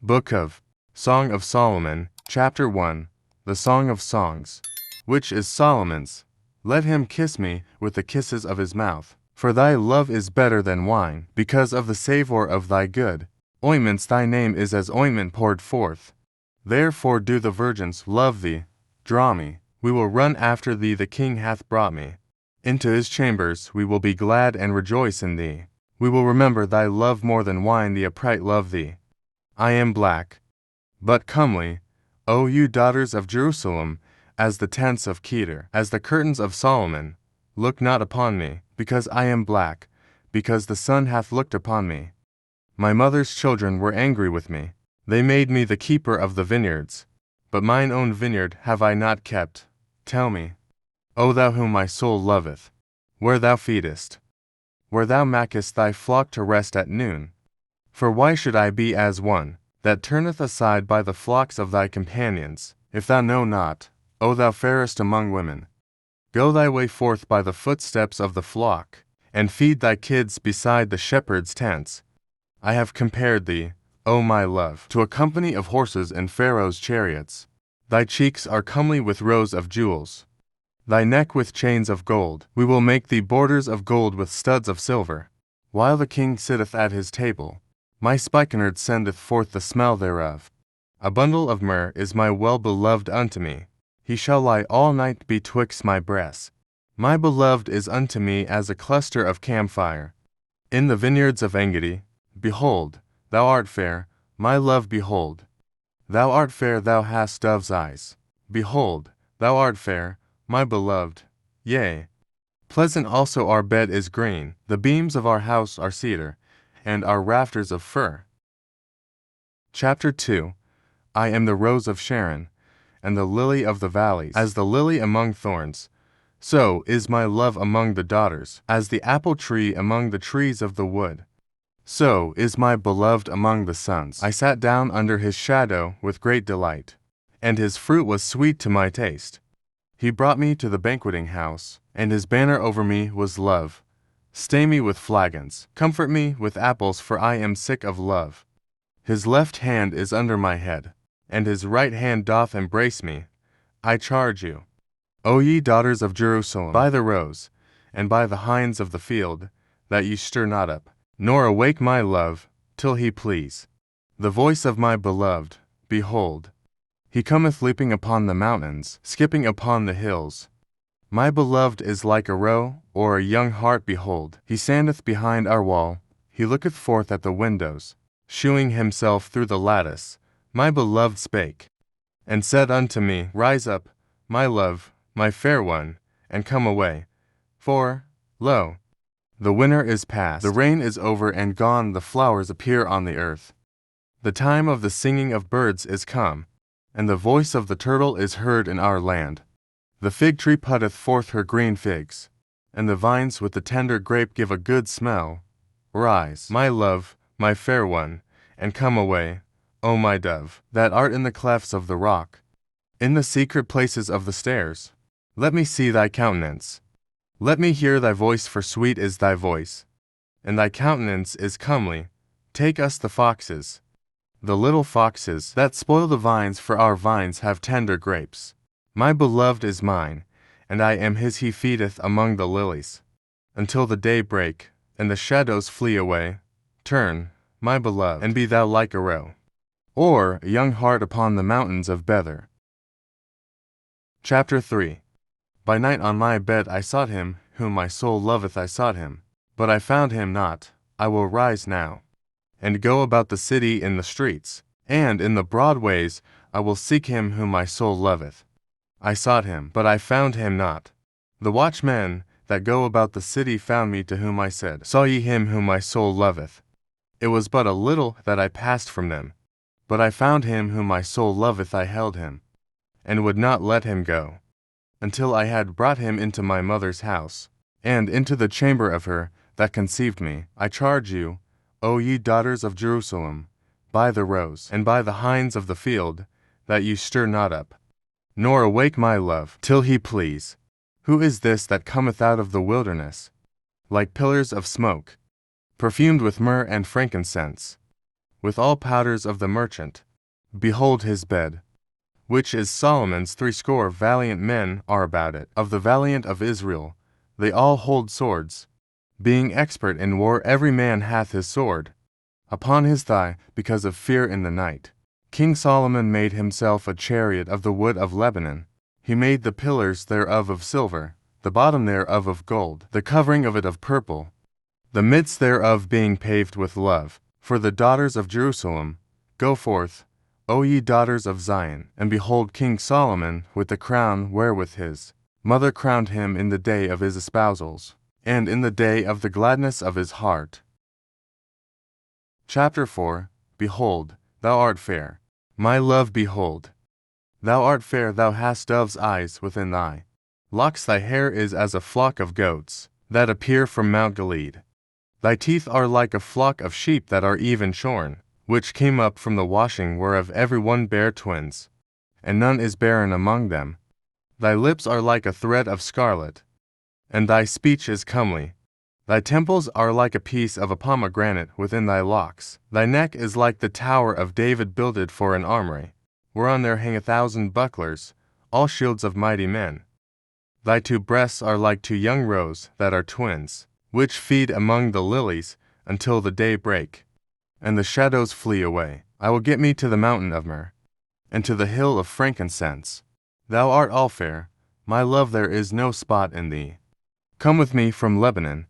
Book of Song of Solomon, Chapter 1, The Song of Songs, which is Solomon's. Let him kiss me with the kisses of his mouth. For thy love is better than wine, because of the savour of thy good ointments. Thy name is as ointment poured forth. Therefore do the virgins love thee. Draw me, we will run after thee. The king hath brought me into his chambers. We will be glad and rejoice in thee. We will remember thy love more than wine. The upright love thee. I am black, but comely, O you daughters of Jerusalem, as the tents of Kedar, as the curtains of Solomon. Look not upon me, because I am black, because the sun hath looked upon me. My mother's children were angry with me. They made me the keeper of the vineyards. But mine own vineyard have I not kept. Tell me, O thou whom my soul loveth, where thou feedest, where thou makest thy flock to rest at noon. For why should I be as one that turneth aside by the flocks of thy companions? If thou know not, O thou fairest among women, go thy way forth by the footsteps of the flock, and feed thy kids beside the shepherd's tents. I have compared thee, O my love, to a company of horses in Pharaoh's chariots. Thy cheeks are comely with rows of jewels, thy neck with chains of gold. We will make thee borders of gold with studs of silver. While the king sitteth at his table, my spikenard sendeth forth the smell thereof. A bundle of myrrh is my well-beloved unto me. He shall lie all night betwixt my breasts. My beloved is unto me as a cluster of camphire. In the vineyards of Engedi, behold, thou art fair, my love, behold. Thou art fair, thou hast dove's eyes. Behold, thou art fair, my beloved. Yea, pleasant also our bed is green. The beams of our house are cedar, and our rafters of fir. Chapter 2. I am the rose of Sharon, and the lily of the valleys. As the lily among thorns, so is my love among the daughters. As the apple tree among the trees of the wood, so is my beloved among the sons. I sat down under his shadow with great delight, and his fruit was sweet to my taste. He brought me to the banqueting house, and his banner over me was love. Stay me with flagons, comfort me with apples, for I am sick of love. His left hand is under my head, and his right hand doth embrace me. I charge you, O ye daughters of Jerusalem, by the roes, and by the hinds of the field, that ye stir not up, nor awake my love, till he please. The voice of my beloved, behold, he cometh leaping upon the mountains, skipping upon the hills. My beloved is like a roe, or a young hart, behold. He standeth behind our wall, he looketh forth at the windows, shewing himself through the lattice. My beloved spake, and said unto me, Rise up, my love, my fair one, and come away. For, lo, the winter is past, the rain is over and gone, the flowers appear on the earth. The time of the singing of birds is come, and the voice of the turtle is heard in our land. The fig tree putteth forth her green figs, and the vines with the tender grape give a good smell. Rise, my love, my fair one, and come away, O my dove, that art in the clefts of the rock, in the secret places of the stairs. Let me see thy countenance. Let me hear thy voice, for sweet is thy voice, and thy countenance is comely. Take us the foxes, the little foxes that spoil the vines, for our vines have tender grapes. My beloved is mine, and I am his. He feedeth among the lilies, until the day break, and the shadows flee away. Turn, my beloved, and be thou like a roe, or a young hart upon the mountains of Bether. Chapter 3. By night on my bed I sought him, whom my soul loveth. I sought him, but I found him not. I will rise now, and go about the city in the streets, and in the broad ways I will seek him whom my soul loveth. I sought him, but I found him not. The watchmen that go about the city found me, to whom I said, Saw ye him whom my soul loveth? It was but a little that I passed from them, but I found him whom my soul loveth. I held him, and would not let him go, until I had brought him into my mother's house, and into the chamber of her that conceived me. I charge you, O ye daughters of Jerusalem, by the roes, and by the hinds of the field, that ye stir not up, nor awake my love, till he please. Who is this that cometh out of the wilderness, like pillars of smoke, perfumed with myrrh and frankincense? with all powders of the merchant. Behold his bed, which is Solomon's. 80 valiant men are about it. Of the valiant of Israel, they all hold swords. Being expert in war, every man hath his sword upon his thigh, because of fear in the night. King Solomon made himself a chariot of the wood of Lebanon. He made the pillars thereof of silver, the bottom thereof of gold, the covering of it of purple, the midst thereof being paved with love. For the daughters of Jerusalem, go forth, O ye daughters of Zion, and behold King Solomon with the crown wherewith his mother crowned him in the day of his espousals, and in the day of the gladness of his heart. Chapter 4. Behold, thou art fair, my love, behold. Thou art fair, thou hast dove's eyes within thy locks, thy hair is as a flock of goats that appear from Mount Gilead. Thy teeth are like a flock of sheep that are even shorn, which came up from the washing, whereof every one bare twins, and none is barren among them. Thy lips are like a thread of scarlet, and thy speech is comely. Thy temples are like a piece of a pomegranate within thy locks. Thy neck is like the tower of David builded for an armory, whereon there hang 1,000 bucklers, all shields of mighty men. Thy 2 breasts are like 2 young roes that are twins, which feed among the lilies until the day break, and the shadows flee away. I will get me to the mountain of myrrh, and to the hill of frankincense. Thou art all fair, my love, there is no spot in thee. Come with me from Lebanon,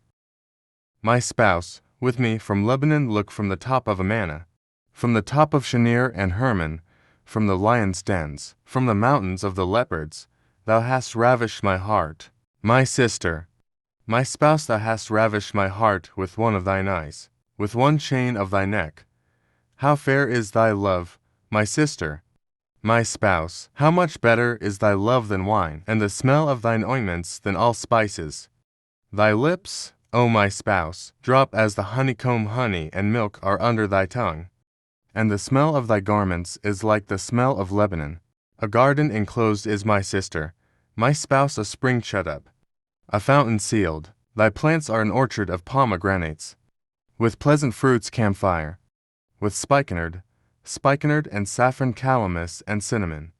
my spouse, with me from Lebanon. Look from the top of Amana, from the top of Shinir and Hermon, from the lions' dens, from the mountains of the leopards. Thou hast ravished my heart, my sister, my spouse. Thou hast ravished my heart with one of thine eyes, with one chain of thy neck. How fair is thy love, my sister, my spouse! How much better is thy love than wine, and the smell of thine ointments than all spices. Thy lips, O my spouse, drop as the honeycomb. Honey and milk are under thy tongue, and the smell of thy garments is like the smell of Lebanon. A garden enclosed is my sister, my spouse, a spring shut up, a fountain sealed. Thy plants are an orchard of pomegranates, with pleasant fruits, camphire, with spikenard and saffron, calamus and cinnamon,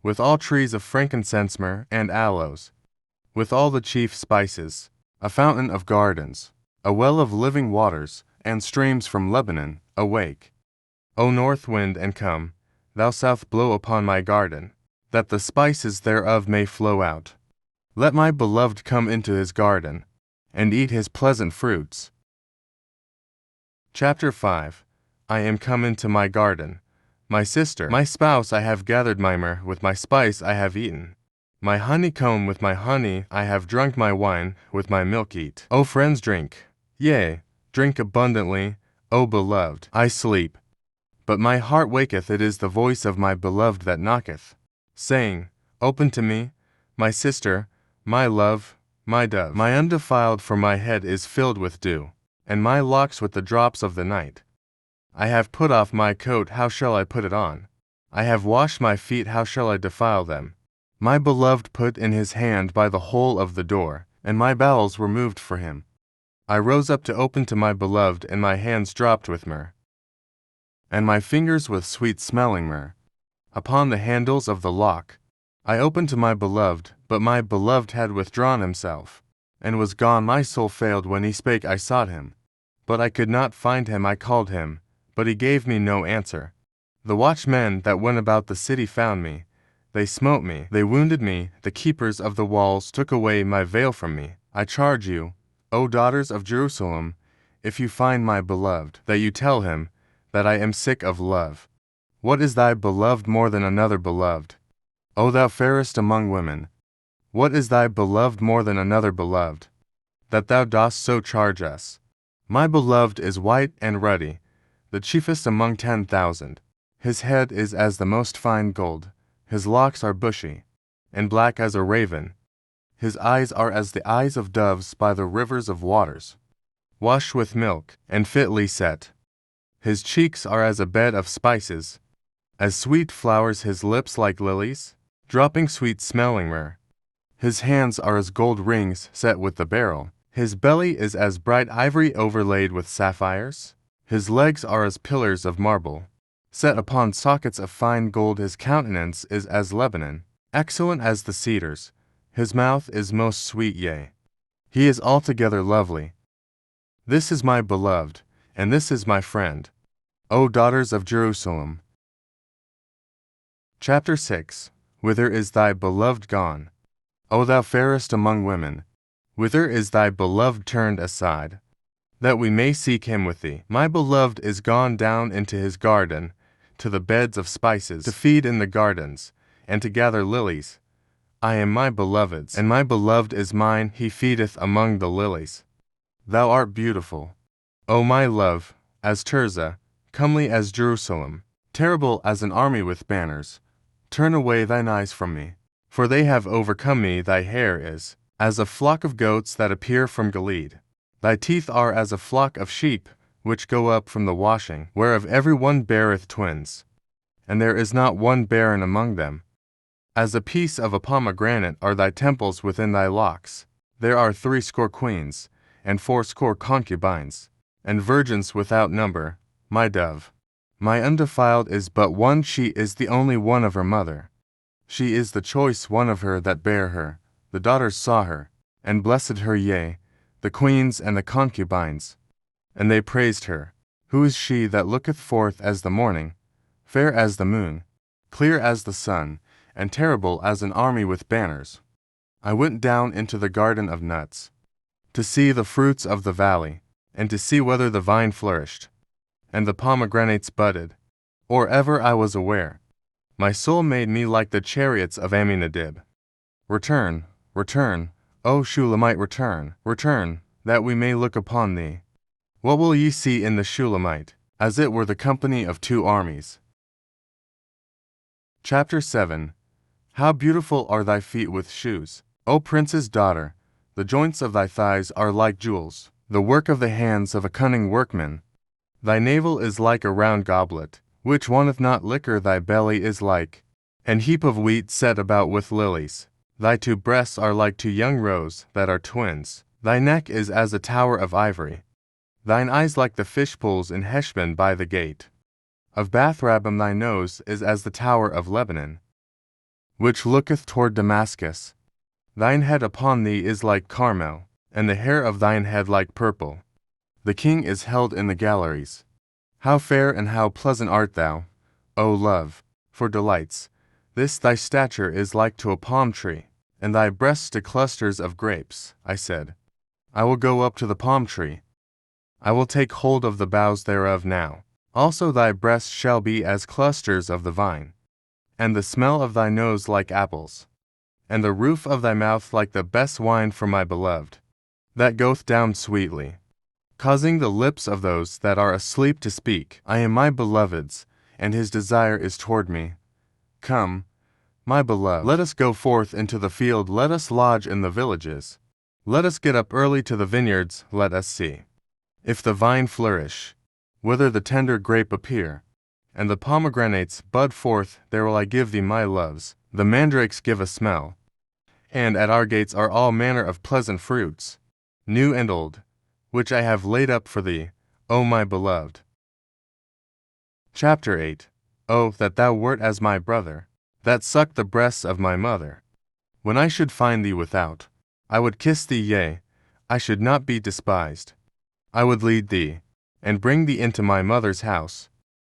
with all trees of frankincense, myrrh and aloes, with all the chief spices. A fountain of gardens, a well of living waters, and streams from Lebanon. Awake, O north wind, and come, thou south, blow upon my garden, that the spices thereof may flow out. Let my beloved come into his garden, and eat his pleasant fruits. Chapter 5. I am come into my garden, my sister, my spouse. I have gathered my myrrh, with my spice I have eaten. My honeycomb, with my honey I have drunk, my wine with my milk eat. O friends, drink, yea, drink abundantly, O beloved. I sleep, but my heart waketh. It is the voice of my beloved that knocketh, saying, Open to me, my sister, my love, my dove. My undefiled, for my head is filled with dew, and my locks with the drops of the night. I have put off my coat, how shall I put it on? I have washed my feet, how shall I defile them? My beloved put in his hand by the hole of the door, and my bowels were moved for him. I rose up to open to my beloved, and my hands dropped with myrrh, and my fingers with sweet-smelling myrrh upon the handles of the lock. I opened to my beloved, but my beloved had withdrawn himself, and was gone. My soul failed when he spake. I sought him, but I could not find him. I called him, but he gave me no answer. The watchmen that went about the city found me. They smote me, they wounded me. The keepers of the walls took away my veil from me. I charge you, O daughters of Jerusalem, if you find my beloved, that you tell him that I am sick of love. What is thy beloved more than another beloved? O thou fairest among women, what is thy beloved more than another beloved, that thou dost so charge us? My beloved is white and ruddy, the chiefest among 10,000. His head is as the most fine gold. His locks are bushy, and black as a raven. His eyes are as the eyes of doves by the rivers of waters, washed with milk, and fitly set. His cheeks are as a bed of spices, as sweet flowers. His lips like lilies, dropping sweet-smelling myrrh. His hands are as gold rings set with the beryl. His belly is as bright ivory overlaid with sapphires. His legs are as pillars of marble, set upon sockets of fine gold. His countenance is as Lebanon, excellent as the cedars. His mouth is most sweet, yea, he is altogether lovely. This is my beloved, and this is my friend, O daughters of Jerusalem. Chapter 6. Whither is thy beloved gone, O thou fairest among women? Whither is thy beloved turned aside, that we may seek him with thee? My beloved is gone down into his garden, to the beds of spices, to feed in the gardens, and to gather lilies. I am my beloved's, and my beloved is mine, he feedeth among the lilies. Thou art beautiful, O my love, as Tirzah, comely as Jerusalem, terrible as an army with banners. Turn away thine eyes from me, for they have overcome me. Thy hair is as a flock of goats that appear from Gilead. Thy teeth are as a flock of sheep, which go up from the washing, whereof every one beareth twins, and there is not one barren among them. As a piece of a pomegranate are thy temples within thy locks. There are 80 queens, and 80 concubines, and virgins without number, my dove. My undefiled is but one, she is the only one of her mother. She is the choice one of her that bare her. The daughters saw her, and blessed her, yea, the queens and the concubines. And they praised her. Who is she that looketh forth as the morning, fair as the moon, clear as the sun, and terrible as an army with banners? I went down into the garden of nuts, to see the fruits of the valley, and to see whether the vine flourished, and the pomegranates budded, or ever I was aware. My soul made me like the chariots of Amminadib. Return, return, O Shulamite, return, return, that we may look upon thee. What will ye see in the Shulamite? As it were the company of 2 armies. Chapter 7. How beautiful are thy feet with shoes, O prince's daughter! The joints of thy thighs are like jewels, the work of the hands of a cunning workman. Thy navel is like a round goblet, which wanteth not liquor. Thy belly is like an heap of wheat set about with lilies. Thy 2 breasts are like 2 young roes that are twins. Thy neck is as a tower of ivory. Thine eyes like the fish pools in Heshbon by the gate of Bath-rabbim. Thy nose is as the tower of Lebanon, which looketh toward Damascus. Thine head upon thee is like Carmel, and the hair of thine head like purple. The king is held in the galleries. How fair and how pleasant art thou, O love, for delights! This thy stature is like to a palm tree, and thy breasts to clusters of grapes. I said, I will go up to the palm tree. I will take hold of the boughs thereof now. Also thy breasts shall be as clusters of the vine, and the smell of thy nose like apples, and the roof of thy mouth like the best wine for my beloved, that goeth down sweetly, causing the lips of those that are asleep to speak. I am my beloved's, and his desire is toward me. Come, my beloved, let us go forth into the field, let us lodge in the villages. Let us get up early to the vineyards, let us see if the vine flourish, whether the tender grape appear, and the pomegranates bud forth. There will I give thee my loves. The mandrakes give a smell, and at our gates are all manner of pleasant fruits, new and old, which I have laid up for thee, O my beloved. Chapter 8. Oh, that thou wert as my brother, that sucked the breasts of my mother. When I should find thee without, I would kiss thee, yea, I should not be despised. I would lead thee, and bring thee into my mother's house.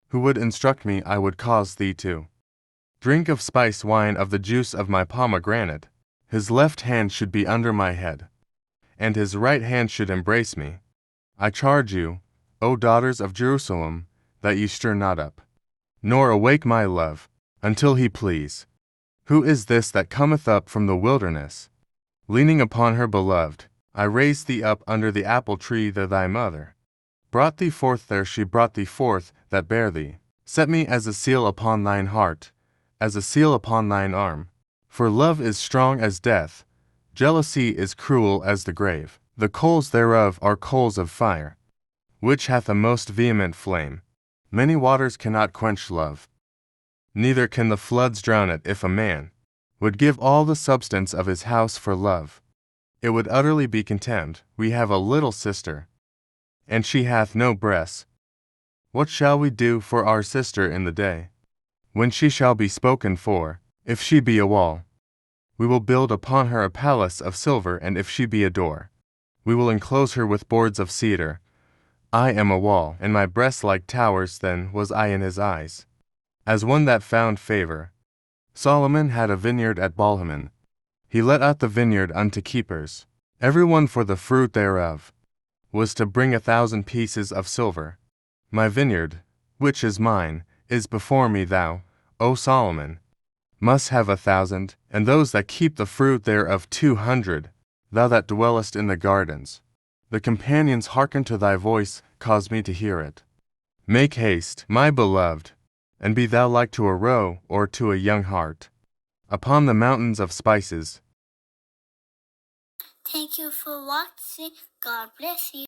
Who would instruct me, I would cause thee to drink of spice wine of the juice of my pomegranate. His left hand should be under my head, and his right hand should embrace me. I charge you, O daughters of Jerusalem, that ye stir not up, nor awake my love, until he please. Who is this that cometh up from the wilderness, leaning upon her beloved? I raised thee up under the apple tree that thy mother brought thee forth. There she brought thee forth that bare thee. Set me as a seal upon thine heart, as a seal upon thine arm. For love is strong as death, jealousy is cruel as the grave. The coals thereof are coals of fire, which hath a most vehement flame. Many waters cannot quench love, neither can the floods drown it. If a man would give all the substance of his house for love, it would utterly be contemned. We have a little sister, and she hath no breasts. What shall we do for our sister in the day, when she shall be spoken for? If she be a wall, we will build upon her a palace of silver, and if she be a door, we will enclose her with boards of cedar. I am a wall, and my breasts like towers, then was I in his eyes, as one that found favor. Solomon had a vineyard at Balhaman. He let out the vineyard unto keepers, every one for the fruit thereof was to bring 1,000 pieces of silver. My vineyard, which is mine, is before me. Thou, O Solomon, must have 1,000, and those that keep the fruit thereof 200. Thou that dwellest in the gardens, the companions hearken to thy voice, cause me to hear it. Make haste, my beloved, and be thou like to a roe or to a young hart upon the mountains of spices. Thank you for watching. God bless you.